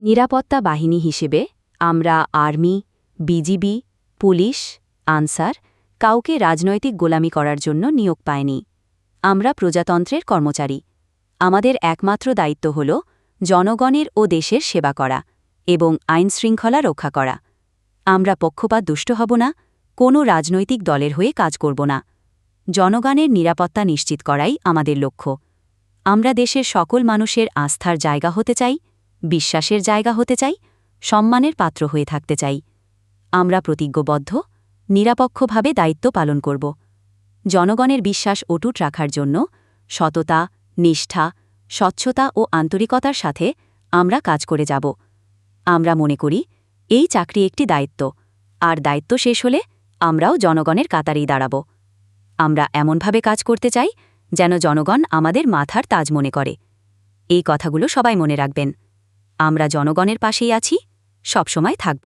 নিরাপত্তা বাহিনী হিসেবে আমরা আর্মি, বিজিবি, পুলিশ, আনসার কাউকে রাজনৈতিক গোলামি করার জন্য নিয়োগ পাইনি। আমরা প্রজাতন্ত্রের কর্মচারী। আমাদের একমাত্র দায়িত্ব হল জনগণের ও দেশের সেবা করা এবং আইনশৃঙ্খলা রক্ষা করা। আমরা পক্ষপাত দুষ্ট হব না, কোনো রাজনৈতিক দলের হয়ে কাজ করব না। জনগণের নিরাপত্তা নিশ্চিত করাই আমাদের লক্ষ্য। আমরা দেশের সকল মানুষের আস্থার জায়গা হতে চাই, বিশ্বাসের জায়গা হতে চাই, সম্মানের পাত্র হয়ে থাকতে চাই। আমরা প্রতিজ্ঞবদ্ধ, নিরপেক্ষভাবে দায়িত্ব পালন করব। জনগণের বিশ্বাস অটুট রাখার জন্য সততা, নিষ্ঠা, স্বচ্ছতা ও আন্তরিকতার সাথে আমরা কাজ করে যাব। আমরা মনে করি এই চাকরি একটি দায়িত্ব, আর দায়িত্ব শেষ হলে আমরাও জনগণের কাতারেই দাঁড়াব। আমরা এমনভাবে কাজ করতে চাই যেন জনগণ আমাদের মাথার তাজ মনে করে। এই কথাগুলো সবাই মনে রাখবেন। আমরা জনগণের পাশেই আছি, সবসময় থাকব।